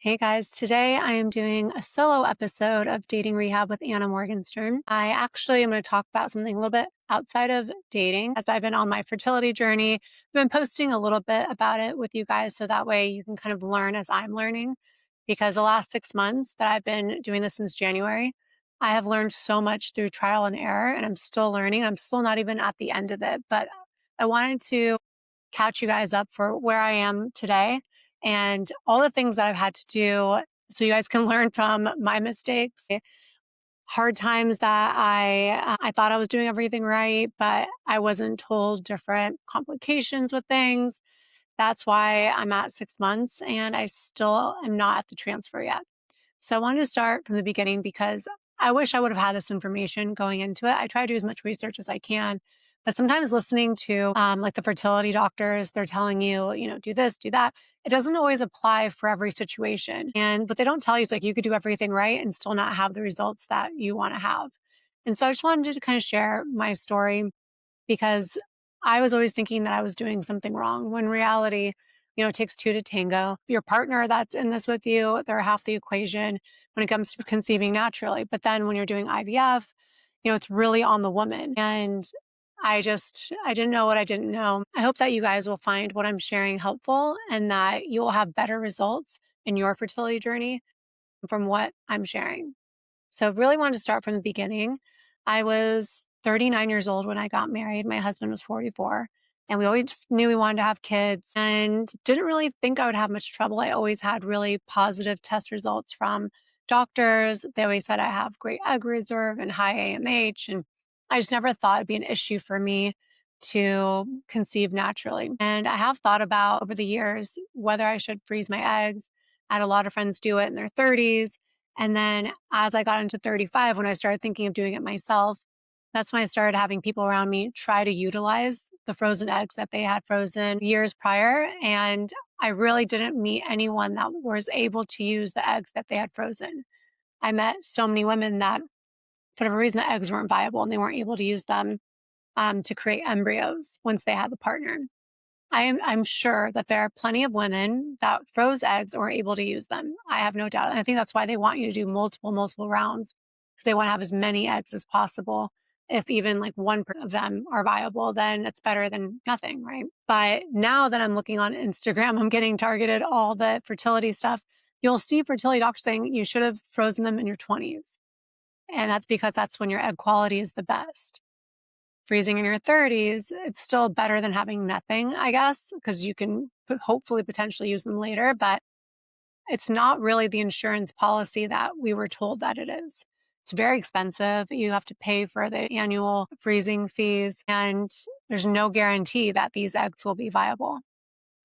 Hey guys, today I am doing a solo episode of Dating Rehab with Anna Morgenstern. I actually am going to talk about something a little bit outside of dating as I've been on my fertility journey. I've been posting a little bit about it with you guys so that way you can kind of learn as I'm learning. Because the last 6 months that I've been doing this since January, I have learned so much through trial and error, and I'm still learning. I'm still not even at the end of it, but I wanted to catch you guys up for where I am today and all the things that I've had to do so you guys can learn from my mistakes. Hard times that I thought I was doing everything right, but I wasn't told different complications with things. That's why I'm at 6 months and I still am not at the transfer yet. So I wanted to start from the beginning because I wish I would have had this information going into it. I try to do as much research as I can, but sometimes listening to like the fertility doctors, they're telling you, do this, do that. It doesn't always apply for every situation. And what they don't tell you is like you could do everything right and still not have the results that you want to have. And so I just wanted to kind of share my story because I was always thinking that I was doing something wrong when reality, it takes two to tango. Your partner that's in this with you, they're half the equation when it comes to conceiving naturally. But then when you're doing IVF, it's really on the woman. And I didn't know what I didn't know. I hope that you guys will find what I'm sharing helpful and that you will have better results in your fertility journey from what I'm sharing. So really wanted to start from the beginning. I was 39 years old when I got married. My husband was 44. And we always just knew we wanted to have kids and didn't really think I would have much trouble. I always had really positive test results from doctors. They always said I have great egg reserve and high AMH. And I just never thought it'd be an issue for me to conceive naturally. And I have thought about over the years whether I should freeze my eggs. I had a lot of friends do it in their 30s. And then as I got into 35, when I started thinking of doing it myself, that's when I started having people around me try to utilize the frozen eggs that they had frozen years prior. And I really didn't meet anyone that was able to use the eggs that they had frozen. I met so many women that, for whatever reason, the eggs weren't viable and they weren't able to use them to create embryos once they had the partner. I'm sure that there are plenty of women that froze eggs or are able to use them. I have no doubt. And I think that's why they want you to do multiple rounds because they want to have as many eggs as possible. If even like one of them are viable, then it's better than nothing, right? But now that I'm looking on Instagram, I'm getting targeted all the fertility stuff. You'll see fertility doctors saying you should have frozen them in your 20s. And that's because that's when your egg quality is the best. Freezing in your 30s, it's still better than having nothing, I guess, because you can hopefully potentially use them later, but it's not really the insurance policy that we were told that it is. It's very expensive. You have to pay for the annual freezing fees, and there's no guarantee that these eggs will be viable.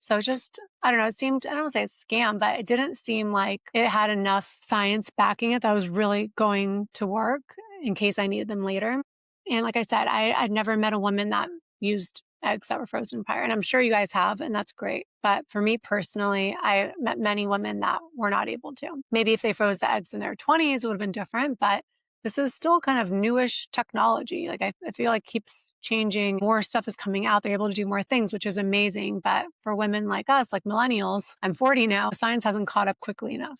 So just, I don't know, it seemed, I don't want to say a scam, but it didn't seem like it had enough science backing it that was really going to work in case I needed them later. And like I said, I'd never met a woman that used eggs that were frozen prior. And I'm sure you guys have, and that's great. But for me personally, I met many women that were not able to. Maybe if they froze the eggs in their 20s, it would have been different. But this is still kind of newish technology. Like I feel like keeps changing. More stuff is coming out. They're able to do more things, which is amazing. But for women like us, like millennials, I'm 40 now, science hasn't caught up quickly enough.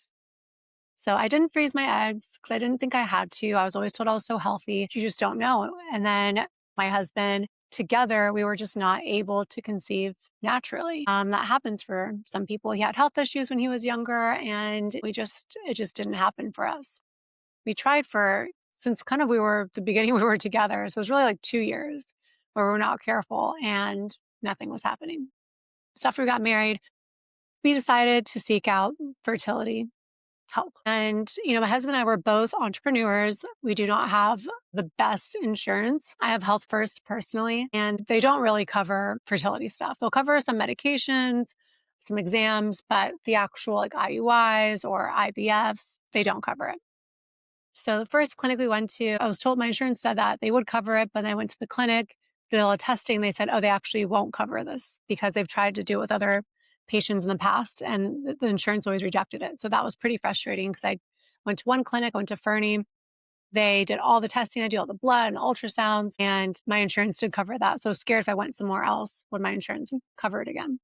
So I didn't freeze my eggs because I didn't think I had to. I was always told I was so healthy. You just don't know. And then my husband, together, we were just not able to conceive naturally. That happens for some people. He had health issues when he was younger, and it just didn't happen for us. We tried since kind of the beginning we were together. So it was really like 2 years where we were not careful and nothing was happening. So after we got married, we decided to seek out fertility help. And, my husband and I were both entrepreneurs. We do not have the best insurance. I have Health First personally, and they don't really cover fertility stuff. They'll cover some medications, some exams, but the actual like IUIs or IVFs, they don't cover it. So the first clinic we went to, I was told my insurance said that they would cover it, but then I went to the clinic, did all the testing. They said, oh, they actually won't cover this because they've tried to do it with other patients in the past and the insurance always rejected it. So that was pretty frustrating because I went to one clinic, I went to Fernie. They did all the testing. I did all the blood and ultrasounds, and my insurance did cover that. So I was scared if I went somewhere else, would my insurance cover it again?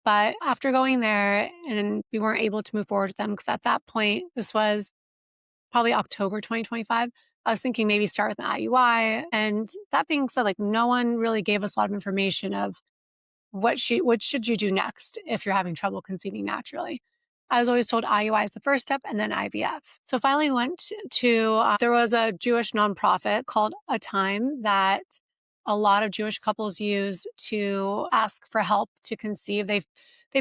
But after going there and we weren't able to move forward with them because at that point, this was probably October 2025. I was thinking maybe start with an IUI. And that being said, like no one really gave us a lot of information of what should you do next if you're having trouble conceiving naturally. I was always told IUI is the first step and then IVF. So finally went to there was a Jewish nonprofit called A Time that a lot of Jewish couples use to ask for help to conceive. They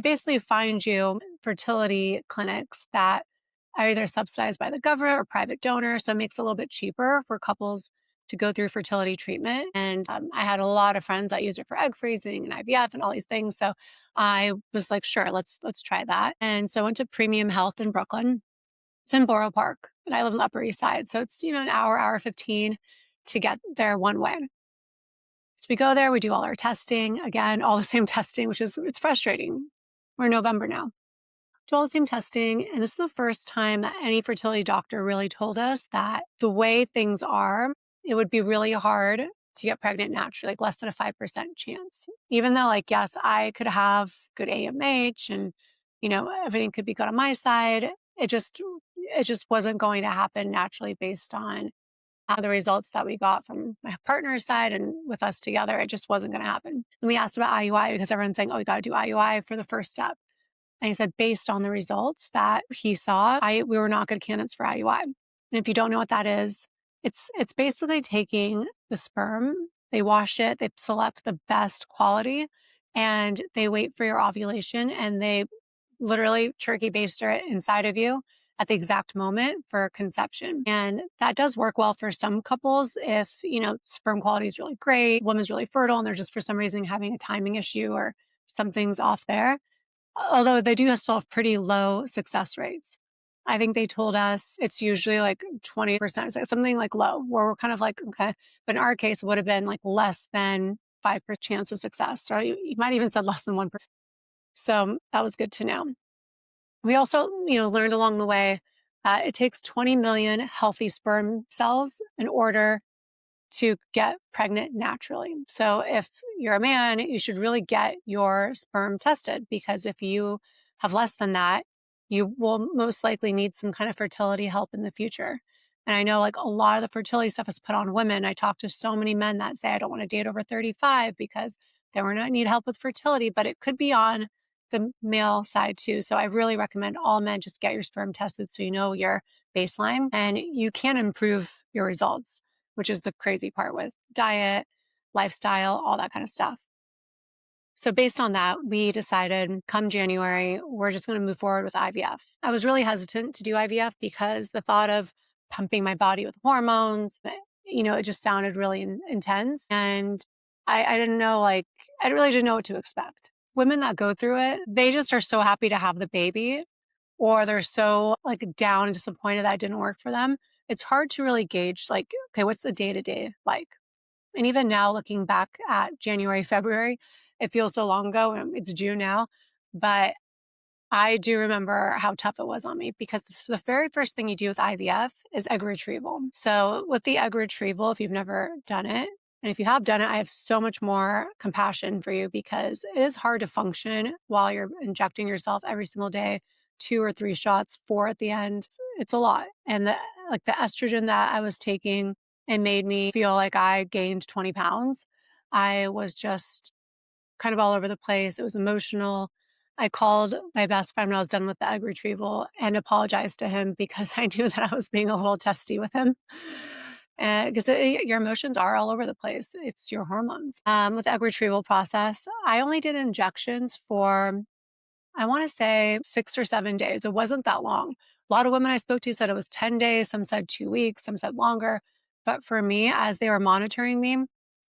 basically find you fertility clinics that are either subsidized by the government or private donor, so it makes it a little bit cheaper for couples to go through fertility treatment. And I had a lot of friends that used it for egg freezing and IVF and all these things. So I was like, sure, let's try that. And so I went to Premium Health in Brooklyn. It's in Borough Park, and I live on the Upper East Side. So it's, an hour 15 to get there one way. So we go there, we do all our testing, again, all the same testing, it's frustrating. We're in November now. Do all the same testing. And this is the first time that any fertility doctor really told us that the way things are, it would be really hard to get pregnant naturally, like less than a 5% chance. Even though, like, yes, I could have good AMH and, everything could be good on my side. It just wasn't going to happen naturally based on the results that we got from my partner's side and with us together. It just wasn't going to happen. And we asked about IUI because everyone's saying, oh, you got to do IUI for the first step. And he said, based on the results that he saw, we were not good candidates for IUI. And if you don't know what that is, it's basically taking the sperm, they wash it, they select the best quality, and they wait for your ovulation, and they literally turkey baster it inside of you at the exact moment for conception. And that does work well for some couples if, sperm quality is really great, woman's really fertile, and they're just for some reason having a timing issue or something's off there. Although they do still have pretty low success rates. I think they told us it's usually like 20%, something like low, where we're kind of like, okay. But in our case, it would have been like less than 5% chance of success. Or you might even said less than 1%. So that was good to know. We also, learned along the way, it takes 20 million healthy sperm cells in order to get pregnant naturally. So if you're a man, you should really get your sperm tested because if you have less than that, you will most likely need some kind of fertility help in the future. And I know like a lot of the fertility stuff is put on women. I talk to so many men that say, I don't want to date over 35 because they were not need help with fertility, but it could be on the male side too. So I really recommend all men just get your sperm tested so you know your baseline and you can improve your results, which is the crazy part with diet, lifestyle, all that kind of stuff. So based on that, we decided come January, we're just going to move forward with IVF. I was really hesitant to do IVF because the thought of pumping my body with hormones, it just sounded really intense. And I didn't know, I really didn't know what to expect. Women that go through it, they just are so happy to have the baby or they're so down and disappointed that it didn't work for them. It's hard to really gauge okay, what's the day-to-day like? And even now looking back at January, February, it feels so long ago. It's June now, but I do remember how tough it was on me because the very first thing you do with IVF is egg retrieval. So with the egg retrieval, if you've never done it, and if you have done it, I have so much more compassion for you because it is hard to function while you're injecting yourself every single day, 2 or 3 shots, 4 at the end. It's a lot. And the estrogen that I was taking, it made me feel like I gained 20 pounds. I was just kind of all over the place. It was emotional. I called my best friend when I was done with the egg retrieval and apologized to him because I knew that I was being a little testy with him. Because your emotions are all over the place. It's your hormones. With the egg retrieval process, I only did injections for, I want to say 6 or 7 days. It wasn't that long. A lot of women I spoke to said it was 10 days. Some said 2 weeks. Some said longer. But for me, as they were monitoring me,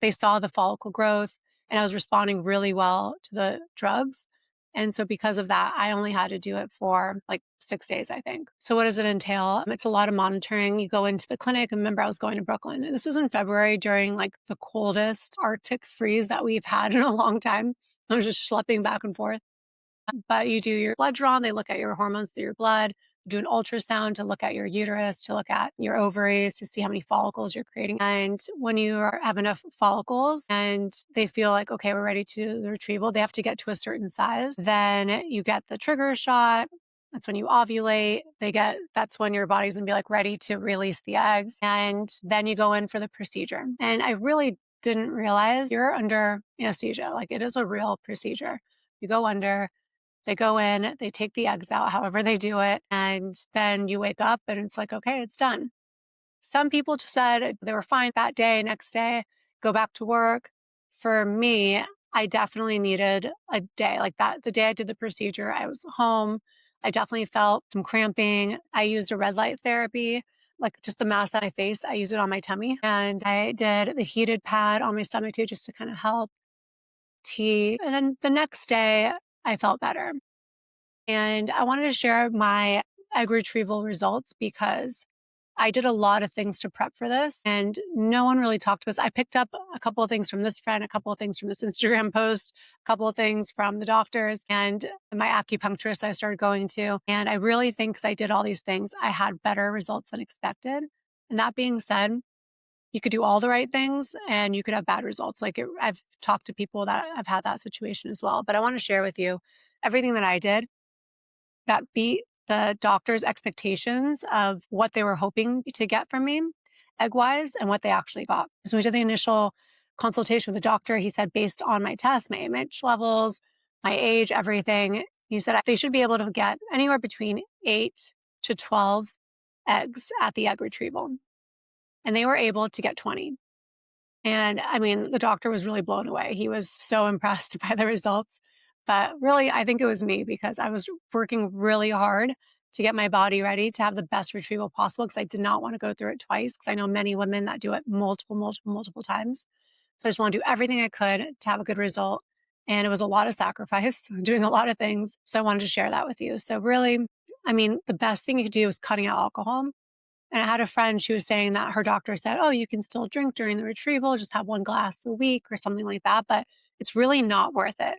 they saw the follicle growth and I was responding really well to the drugs. And so because of that, I only had to do it for 6 days, I think. So what does it entail? It's a lot of monitoring. You go into the clinic. And remember, I was going to Brooklyn. And this was in February during the coldest Arctic freeze that we've had in a long time. I was just schlepping back and forth. But you do your blood draw. They look at your hormones through your blood, do an ultrasound to look at your uterus, to look at your ovaries, to see how many follicles you're creating. And when have enough follicles and they feel like, okay, we're ready to the retrieval, they have to get to a certain size. Then you get the trigger shot. That's when you ovulate. That's when your body's gonna be like ready to release the eggs. And then you go in for the procedure. And I really didn't realize you're under anesthesia. Like it is a real procedure. You go under, they go in, they take the eggs out, however they do it. And then you wake up and it's like, okay, it's done. Some people just said they were fine that day, next day, go back to work. For me, I definitely needed a day like that. The day I did the procedure, I was home. I definitely felt some cramping. I used a red light therapy, like just the mask on my face. I used it on my tummy. And I did the heated pad on my stomach too, just to kind of help tea. And then the next day, I felt better. And I wanted to share my egg retrieval results because I did a lot of things to prep for this and no one really talked to us. I picked up a couple of things from this friend, a couple of things from this Instagram post, a couple of things from the doctors and my acupuncturist I started going to. And I really think because I did all these things, I had better results than expected. And that being said, you could do all the right things and you could have bad results. I've talked to people that have had that situation as well. But I want to share with you everything that I did that beat the doctor's expectations of what they were hoping to get from me egg wise and what they actually got. So we did the initial consultation with the doctor. He said, based on my tests, my image levels, my age, everything, he said they should be able to get anywhere between 8 to 12 eggs at the egg retrieval. And they were able to get 20. And I mean, the doctor was really blown away. He was so impressed by the results. But really, I think it was me because I was working really hard to get my body ready to have the best retrieval possible because I did not want to go through it twice because I know many women that do it multiple times. So I just want to do everything I could to have a good result. And it was a lot of sacrifice, doing a lot of things. So I wanted to share that with you. So really, I mean, the best thing you could do is cutting out alcohol. And I had a friend, she was saying that her doctor said, oh, you can still drink during the retrieval, just have one glass a week or something like that. But it's really not worth it.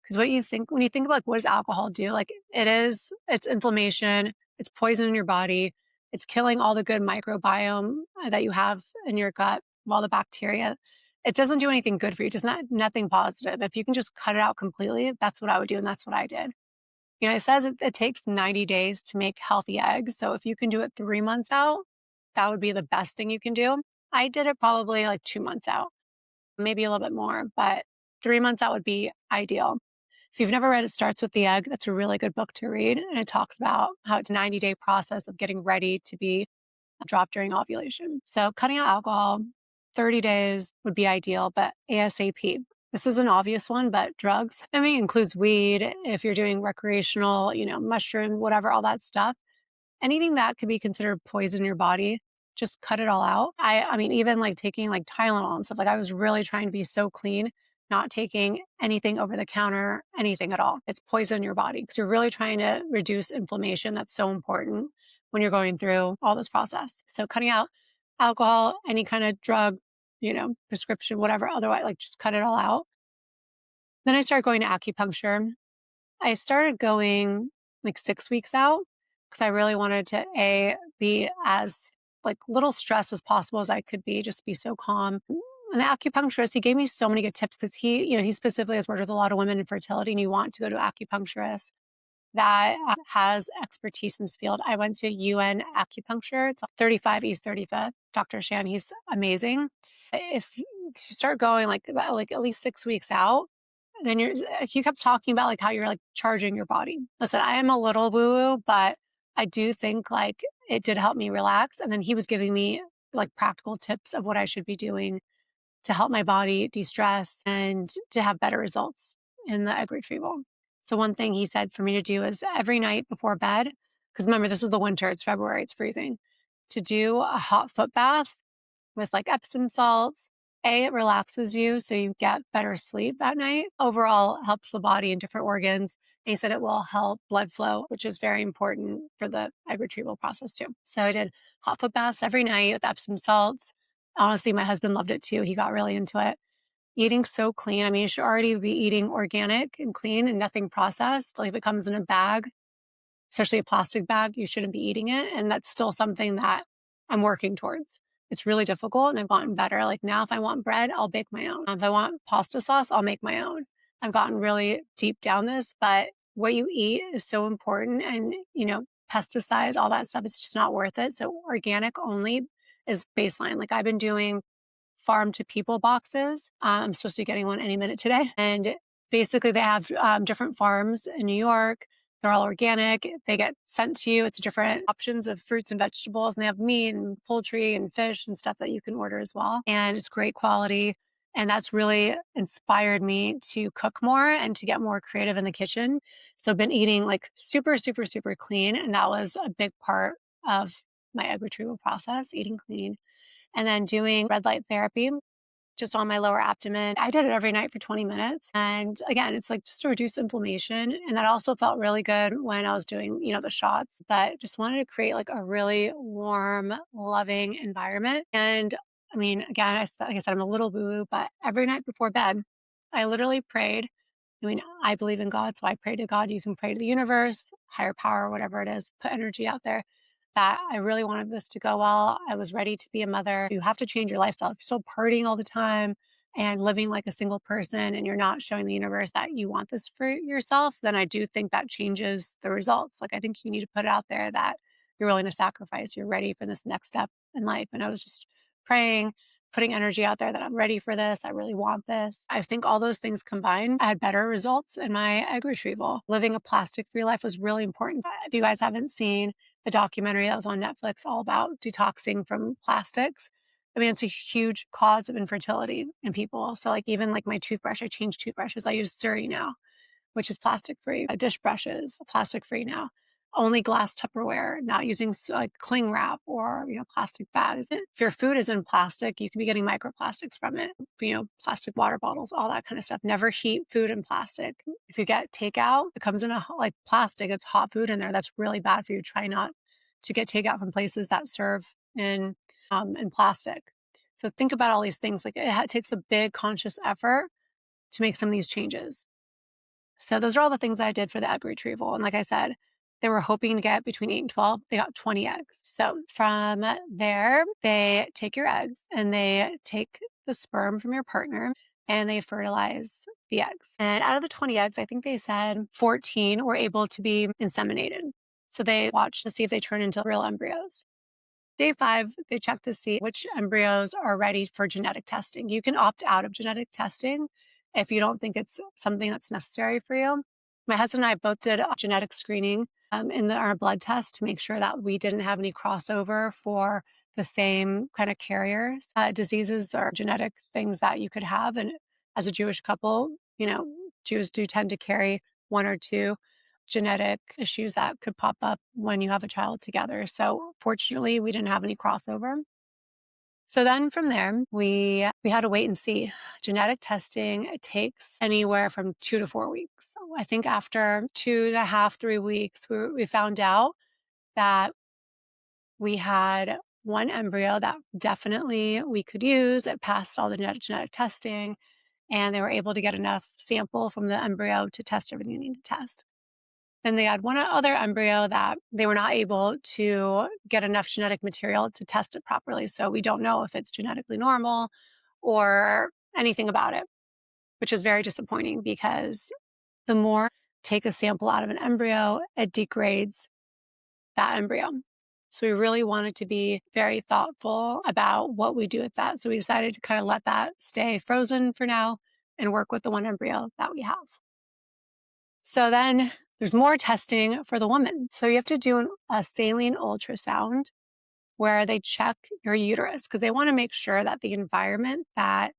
Because when you think about what does alcohol do? Like it's inflammation, it's poison in your body, it's killing all the good microbiome that you have in your gut, all the bacteria. It doesn't do anything good for you. It's nothing positive. If you can just cut it out completely, that's what I would do. And that's what I did. It says it takes 90 days to make healthy eggs. So if you can do it 3 months out, that would be the best thing you can do. I did it probably like 2 months out, maybe a little bit more, but 3 months out would be ideal. If you've never read It Starts with the Egg, that's a really good book to read. And it talks about how it's a 90-day process of getting ready to be dropped during ovulation. So cutting out alcohol, 30 days would be ideal, but ASAP. This is an obvious one, but drugs, I mean, includes weed, if you're doing recreational, mushroom, whatever, all that stuff, anything that could be considered poison in your body, just cut it all out. I mean, even like taking like Tylenol and stuff, like I was really trying to be so clean, not taking anything over the counter, anything at all. It's poison in your body because you're really trying to reduce inflammation. That's so important when you're going through all this process. So cutting out alcohol, any kind of drug, prescription, whatever, otherwise, like just cut it all out. Then I started going to acupuncture. I started going like 6 weeks out because I really wanted to be as like little stressed as possible as I could be, just be so calm. And the acupuncturist, he gave me so many good tips because he specifically has worked with a lot of women in fertility, and you want to go to acupuncturist that has expertise in this field. I went to UN Acupuncture. It's 35 East 35th. Dr. Shan, he's amazing. If you start going like about like at least 6 weeks out, then he kept talking about like how you're like charging your body. Listen, I am a little woo-woo, but I do think like it did help me relax. And then he was giving me like practical tips of what I should be doing to help my body de-stress and to have better results in the egg retrieval. So one thing he said for me to do is every night before bed, because remember, this is the winter, it's February, it's freezing, to do a hot foot bath with like Epsom salts. It relaxes you so you get better sleep at night. Overall, helps the body and different organs. And he said it will help blood flow, which is very important for the egg retrieval process too. So I did hot foot baths every night with Epsom salts. Honestly, my husband loved it too. He got really into it. Eating so clean. I mean, you should already be eating organic and clean and nothing processed. Like if it comes in a bag, especially a plastic bag, you shouldn't be eating it. And that's still something that I'm working towards. It's really difficult and I've gotten better. Like now, if I want bread, I'll bake my own. If I want pasta sauce, I'll make my own. I've gotten really deep down this, but what you eat is so important. And, pesticides, all that stuff, it's just not worth it. So organic only is baseline. Like I've been doing farm to people boxes. I'm supposed to be getting one any minute today. And basically, they have different farms in New York. They're all organic. They get sent to you. It's different options of fruits and vegetables. And they have meat and poultry and fish and stuff that you can order as well. And it's great quality. And that's really inspired me to cook more and to get more creative in the kitchen. So I've been eating like super, super, super clean. And that was a big part of my egg retrieval process, eating clean and then doing red light therapy just on my lower abdomen. I did it every night for 20 minutes. And again, it's like just to reduce inflammation. And that also felt really good when I was doing, the shots, but just wanted to create like a really warm, loving environment. And I mean, again, like I said, I'm a little boo boo, but every night before bed, I literally prayed. I mean, I believe in God, so I pray to God. You can pray to the universe, higher power, whatever it is, put energy out there that I really wanted this to go well. I was ready to be a mother. You have to change your lifestyle. If you're still partying all the time and living like a single person and you're not showing the universe that you want this for yourself, then I do think that changes the results. Like I think you need to put it out there that you're willing to sacrifice. You're ready for this next step in life. And I was just praying, putting energy out there that I'm ready for this. I really want this. I think all those things combined, I had better results in my egg retrieval. Living a plastic free life was really important. If you guys haven't seen the documentary that was on Netflix all about detoxing from plastics, I mean, it's a huge cause of infertility in people. So like even like my toothbrush, I changed toothbrushes. I use Surrey now, which is plastic free. Dish brushes, plastic free now. Only glass Tupperware, not using like cling wrap or plastic bags. If your food is in plastic, you could be getting microplastics from it. Plastic water bottles, all that kind of stuff. Never heat food in plastic. If you get takeout, it comes in a like plastic. It's hot food in there. That's really bad for you. Try not to get takeout from places that serve in plastic. So think about all these things. Like it takes a big conscious effort to make some of these changes. So those are all the things I did for the egg retrieval. And like I said, they were hoping to get between 8 and 12. They got 20 eggs. So from there, they take your eggs and they take the sperm from your partner and they fertilize the eggs. And out of the 20 eggs, I think they said 14 were able to be inseminated. So they watched to see if they turn into real embryos. Day 5, they check to see which embryos are ready for genetic testing. You can opt out of genetic testing if you don't think it's something that's necessary for you. My husband and I both did a genetic screening in our blood test to make sure that we didn't have any crossover for the same kind of carriers. Diseases or genetic things that you could have. And as a Jewish couple, Jews do tend to carry one or two genetic issues that could pop up when you have a child together. So fortunately, we didn't have any crossover. So then from there, we had to wait and see. Genetic testing, it takes anywhere from 2 to 4 weeks. So I think after 2.5, 3 weeks, we found out that we had one embryo that definitely we could use. It passed all the genetic testing, and they were able to get enough sample from the embryo to test everything you need to test. Then they had one other embryo that they were not able to get enough genetic material to test it properly. So we don't know if it's genetically normal or anything about it, which is very disappointing because the more take a sample out of an embryo, it degrades that embryo. So we really wanted to be very thoughtful about what we do with that. So we decided to kind of let that stay frozen for now and work with the one embryo that we have. So then there's more testing for the woman. So you have to do a saline ultrasound where they check your uterus because they want to make sure that the environment that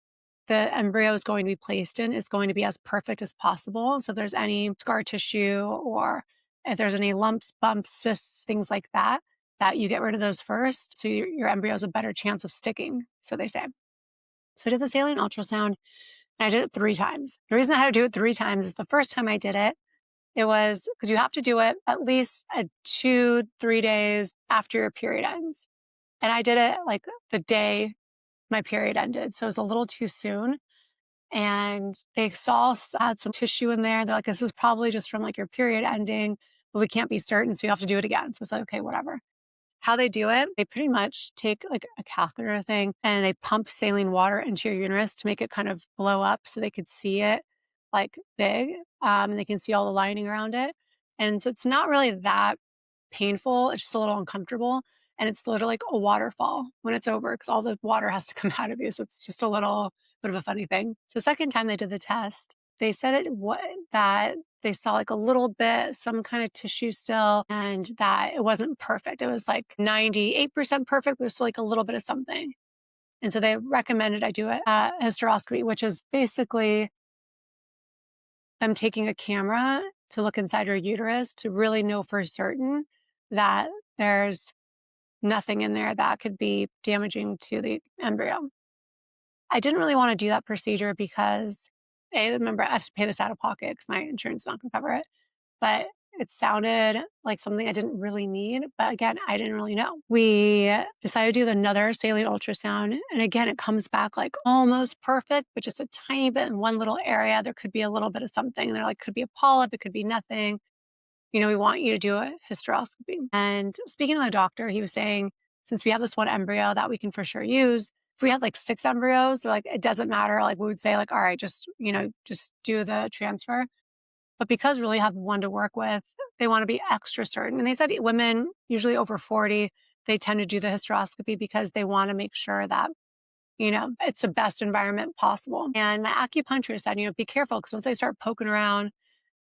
the embryo is going to be placed in is going to be as perfect as possible. So if there's any scar tissue or if there's any lumps, bumps, cysts, things like that, that you get rid of those first. So your embryo has a better chance of sticking, so they say. So I did the saline ultrasound and I did it 3 times. The reason I had to do it 3 times is the first time I did it, it was because you have to do it at least 2-3 days after your period ends. And I did it like the day my period ended. So it was a little too soon. And they saw had some tissue in there. They're like, this is probably just from like your period ending. but we can't be certain. So you have to do it again. So it's like, okay, whatever. How they do it, they pretty much take like a catheter thing and they pump saline water into your uterus to make it kind of blow up so they could see it like big. And they can see all the lining around it. And so it's not really that painful. It's just a little uncomfortable. And it's literally like a waterfall when it's over because all the water has to come out of you. So it's just a little bit of a funny thing. So the second time they did the test, they said that they saw like a little bit, some kind of tissue still, and that it wasn't perfect. It was like 98% perfect, but there's still like a little bit of something. And so they recommended I do a hysteroscopy, which is basically them taking a camera to look inside your uterus to really know for certain that there's nothing in there that could be damaging to the embryo. I didn't really want to do that procedure because remember, I have to pay this out of pocket because my insurance is not going to cover it. But it sounded like something I didn't really need. But again, I didn't really know. We decided to do another saline ultrasound. And again, it comes back like almost perfect, but just a tiny bit in one little area. There could be a little bit of something. And they're like, could be a polyp, it could be nothing. We want you to do a hysteroscopy. And speaking to the doctor, he was saying, since we have this one embryo that we can for sure use, if we had like 6 embryos, like it doesn't matter. Like we would say like, all right, just do the transfer. But because we really have one to work with, they want to be extra certain. And they said women, usually over 40, they tend to do the hysteroscopy because they want to make sure that, it's the best environment possible. And my acupuncturist said, be careful because once they start poking around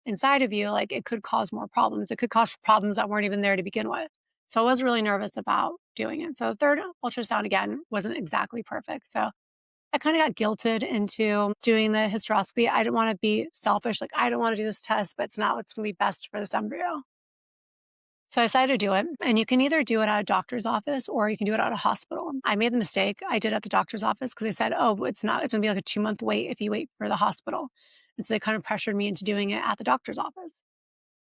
inside of you, like it could cause more problems. It could cause problems that weren't even there to begin with. So I was really nervous about doing it. So the third ultrasound again wasn't exactly perfect. So I kind of got guilted into doing the hysteroscopy. I didn't want to be selfish. Like, I don't want to do this test, but it's not what's going to be best for this embryo. So I decided to do it. And you can either do it at a doctor's office or you can do it at a hospital. I made the mistake. I did it at the doctor's office because they said, oh, it's going to be like a 2-month wait if you wait for the hospital. And so they kind of pressured me into doing it at the doctor's office.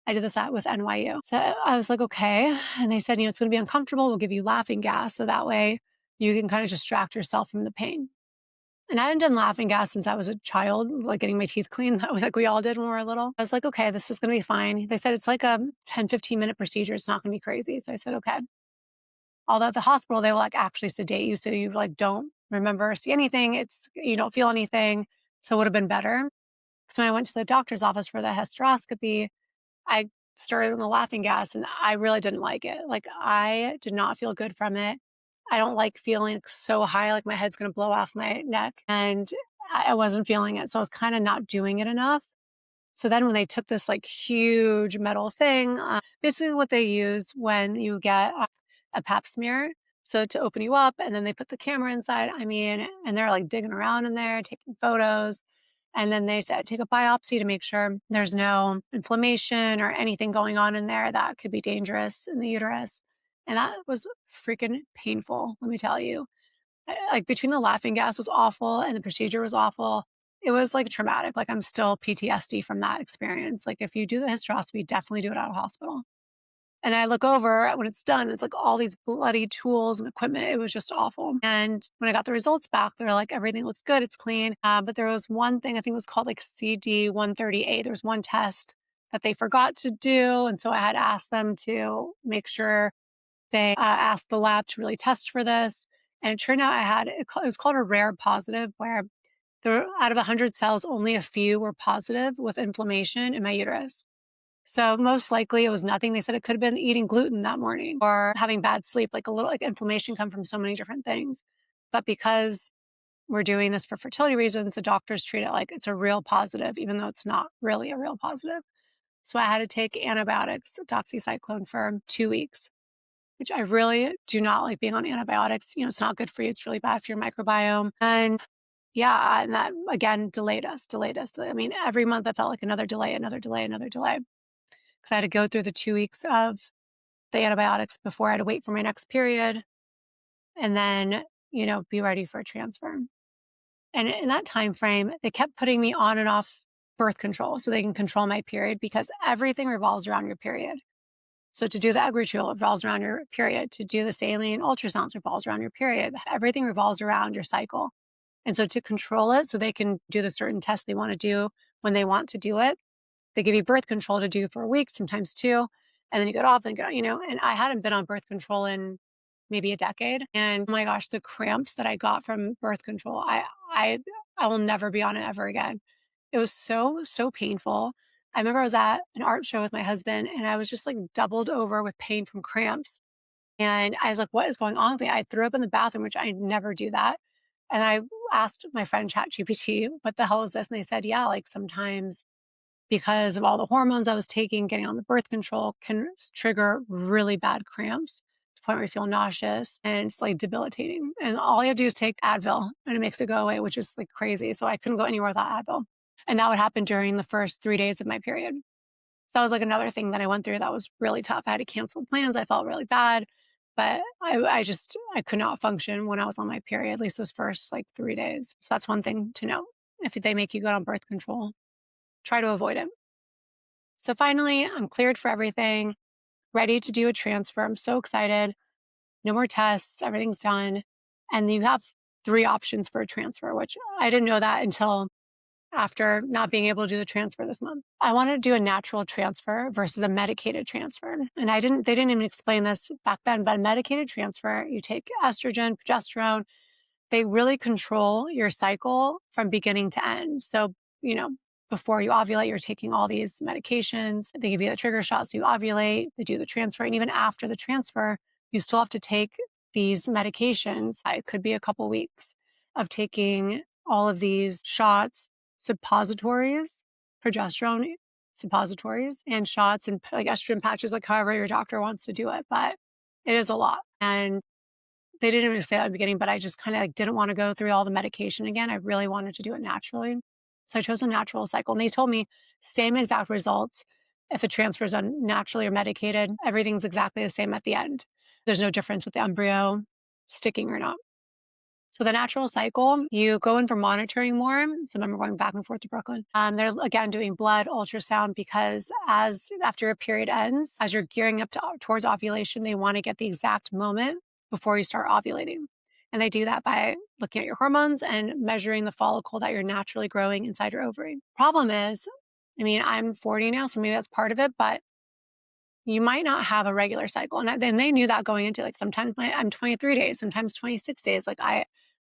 I did this with NYU. So I was like, okay. And they said, it's going to be uncomfortable. We'll give you laughing gas. So that way you can kind of distract yourself from the pain. And I hadn't done laughing gas since I was a child, like getting my teeth cleaned, like we all did when we were little. I was like, okay, this is going to be fine. They said it's like a 10, 15-minute procedure. It's not going to be crazy. So I said, okay. Although at the hospital, they will like actually sedate you. So you like don't remember, see anything. You don't feel anything. So it would have been better. So when I went to the doctor's office for the hysteroscopy, I started on the laughing gas and I really didn't like it. Like I did not feel good from it. I don't like feeling so high, like my head's going to blow off my neck. And I wasn't feeling it. So I was kind of not doing it enough. So then when they took this like huge metal thing, basically what they use when you get a pap smear. So to open you up and then they put the camera inside, and they're like digging around in there, taking photos. And then they said, take a biopsy to make sure there's no inflammation or anything going on in there that could be dangerous in the uterus. And that was freaking painful, let me tell you. Like between the laughing gas was awful and the procedure was awful. It was like traumatic. Like I'm still PTSD from that experience. Like if you do the hysteroscopy, definitely do it at a hospital. And I look over when it's done, it's like all these bloody tools and equipment. It was just awful. And when I got the results back, they're like, everything looks good. It's clean. But there was one thing, I think it was called like CD 138. There was one test that they forgot to do. And so I had asked them to make sure they asked the lab to really test for this. And it turned out it was called a rare positive, where out of 100 cells, only a few were positive with inflammation in my uterus. So most likely it was nothing. They said it could have been eating gluten that morning or having bad sleep, like a little like inflammation come from so many different things. But because we're doing this for fertility reasons, the doctors treat it like it's a real positive, even though it's not really a real positive. So I had to take antibiotics, doxycycline, for 2 weeks, which I really do not like being on antibiotics. It's not good for you. It's really bad for your microbiome. And yeah, and that again delayed us. Every month I felt like another delay. Because I had to go through the 2 weeks of the antibiotics before I had to wait for my next period and then, be ready for a transfer. And in that time frame, they kept putting me on and off birth control so they can control my period because everything revolves around your period. So to do the egg retrieval, it revolves around your period. To do the saline ultrasounds, revolves around your period. Everything revolves around your cycle. And so to control it so they can do the certain tests they want to do when they want to do it, they give you birth control to do for a week, sometimes 2. and then you get off and go, and I hadn't been on birth control in maybe a decade. And oh my gosh, the cramps that I got from birth control, I I will never be on it ever again. It was so, so painful. I remember I was at an art show with my husband and I was just like doubled over with pain from cramps. And I was like, what is going on with me? I threw up in the bathroom, which I never do that. And I asked my friend ChatGPT, what the hell is this? And they said, yeah, like sometimes because of all the hormones I was taking, getting on the birth control can trigger really bad cramps to the point where you feel nauseous and it's like debilitating. And all you have to do is take Advil and it makes it go away, which is like crazy. So I couldn't go anywhere without Advil. And that would happen during the first 3 days of my period. So that was like another thing that I went through that was really tough. I had to cancel plans. I felt really bad, but I could not function when I was on my period, at least those first like 3 days. So that's one thing to know. If they make you go on birth control, try to avoid it. So finally, I'm cleared for everything, ready to do a transfer. I'm so excited. No more tests, everything's done. And you have 3 options for a transfer, which I didn't know that until after not being able to do the transfer this month. I wanted to do a natural transfer versus a medicated transfer. And they didn't even explain this back then, but a medicated transfer, you take estrogen, progesterone, they really control your cycle from beginning to end. So, you know, before you ovulate, you're taking all these medications. They give you the trigger shot so you ovulate, they do the transfer. And even after the transfer, you still have to take these medications. It could be a couple weeks of taking all of these shots, suppositories, progesterone suppositories, and shots and like estrogen patches, like however your doctor wants to do it. But it is a lot. And they didn't even say that at the beginning, but I just kind of like didn't want to go through all the medication again. I really wanted to do it naturally. So I chose a natural cycle. And they told me same exact results. If a transfer is done naturally or medicated, everything's exactly the same at the end. There's no difference with the embryo sticking or not. So the natural cycle, you go in for monitoring more. So I remember going back and forth to Brooklyn. They're again doing blood ultrasound because as after a period ends, as you're gearing up towards ovulation, they want to get the exact moment before you start ovulating. And they do that by looking at your hormones and measuring the follicle that you're naturally growing inside your ovary. Problem is, I mean, I'm 40 now, so maybe that's part of it, but you might not have a regular cycle. And then they knew that going into like sometimes I'm 23 days, sometimes 26 days. Like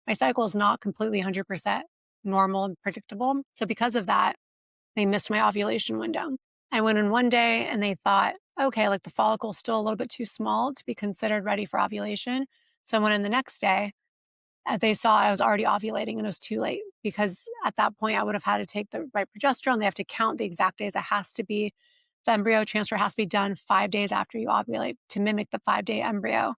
my cycle is not completely 100% normal and predictable. So because of that, they missed my ovulation window. I went in one day and they thought, okay, like the follicle's still a little bit too small to be considered ready for ovulation. So I went in the next day and they saw I was already ovulating and it was too late because at that point I would have had to take the right progesterone. They have to count the exact days. It has to be the embryo transfer has to be done 5 days after you ovulate to mimic the 5-day embryo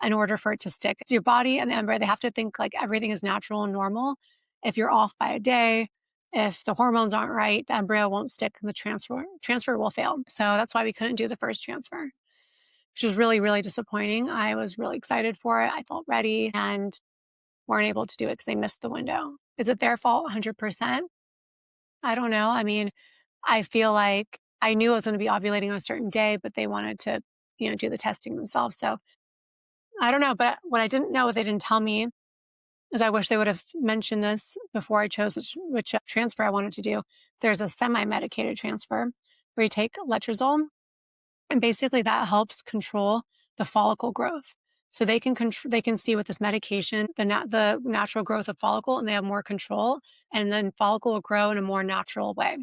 in order for it to stick. Your body and the embryo, they have to think like everything is natural and normal. If you're off by a day, if the hormones aren't right, the embryo won't stick and the transfer will fail. So that's why we couldn't do the first transfer, which was really, really disappointing. I was really excited for it. I felt ready and weren't able to do it because they missed the window. Is it their fault 100%? I don't know. I mean, I feel like I knew I was going to be ovulating on a certain day, but they wanted to, do the testing themselves. So I don't know. But what I didn't know, what they didn't tell me, is I wish they would have mentioned this before I chose which transfer I wanted to do. There's a semi-medicated transfer where you take letrozole, and basically that helps control the follicle growth. So they can see with this medication the natural growth of follicle, and they have more control, and then follicle will grow in a more natural way.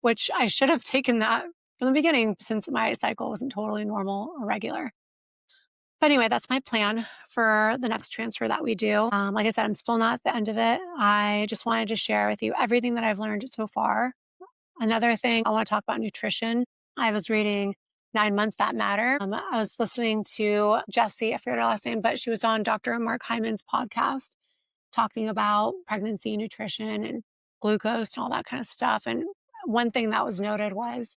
Which I should have taken that from the beginning since my cycle wasn't totally normal or regular. But anyway, that's my plan for the next transfer that we do. Like I said, I'm still not at the end of it. I just wanted to share with you everything that I've learned so far. Another thing, I want to talk about nutrition. I was reading 9 Months That Matter. I was listening to Jessie, I forget her last name, but she was on Dr. Mark Hyman's podcast talking about pregnancy, nutrition, and glucose and all that kind of stuff. And one thing that was noted was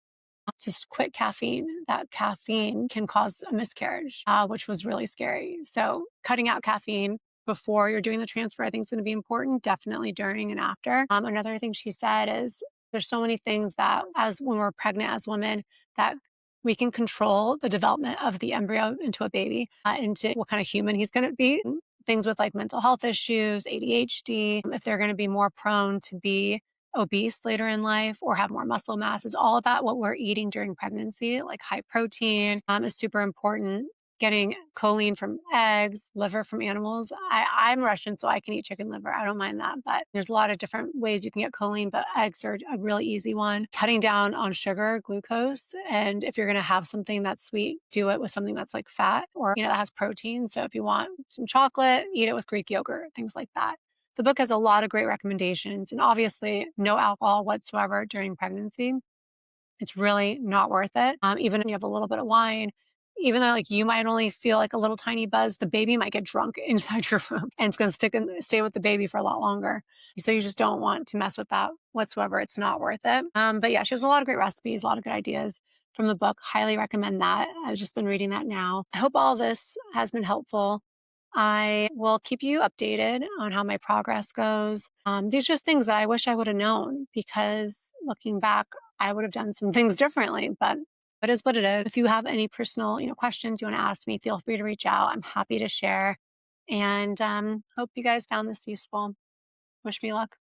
just quit caffeine. That caffeine can cause a miscarriage, which was really scary. So cutting out caffeine before you're doing the transfer, I think is going to be important, definitely during and after. Another thing she said is there's so many things that as when we're pregnant as women that we can control the development of the embryo into a baby, into what kind of human he's going to be. Things with like mental health issues, ADHD, if they're going to be more prone to be obese later in life or have more muscle mass is all about what we're eating during pregnancy. Like high protein is super important. Getting choline from eggs, liver from animals. I'm Russian, so I can eat chicken liver. I don't mind that. But there's a lot of different ways you can get choline, but eggs are a really easy one. Cutting down on sugar, glucose. And if you're going to have something that's sweet, do it with something that's like fat or, that has protein. So if you want some chocolate, eat it with Greek yogurt, things like that. The book has a lot of great recommendations and obviously no alcohol whatsoever during pregnancy. It's really not worth it. Even if you have a little bit of wine, even though like you might only feel like a little tiny buzz, the baby might get drunk inside your room and it's going to stay with the baby for a lot longer. So you just don't want to mess with that whatsoever. It's not worth it. But yeah, she has a lot of great recipes, a lot of good ideas from the book. Highly recommend that. I've just been reading that now. I hope all this has been helpful. I will keep you updated on how my progress goes. These are just things that I wish I would have known because looking back, I would have done some things differently, but it is what it is. If you have any personal, questions you want to ask me, feel free to reach out. I'm happy to share and hope you guys found this useful. Wish me luck.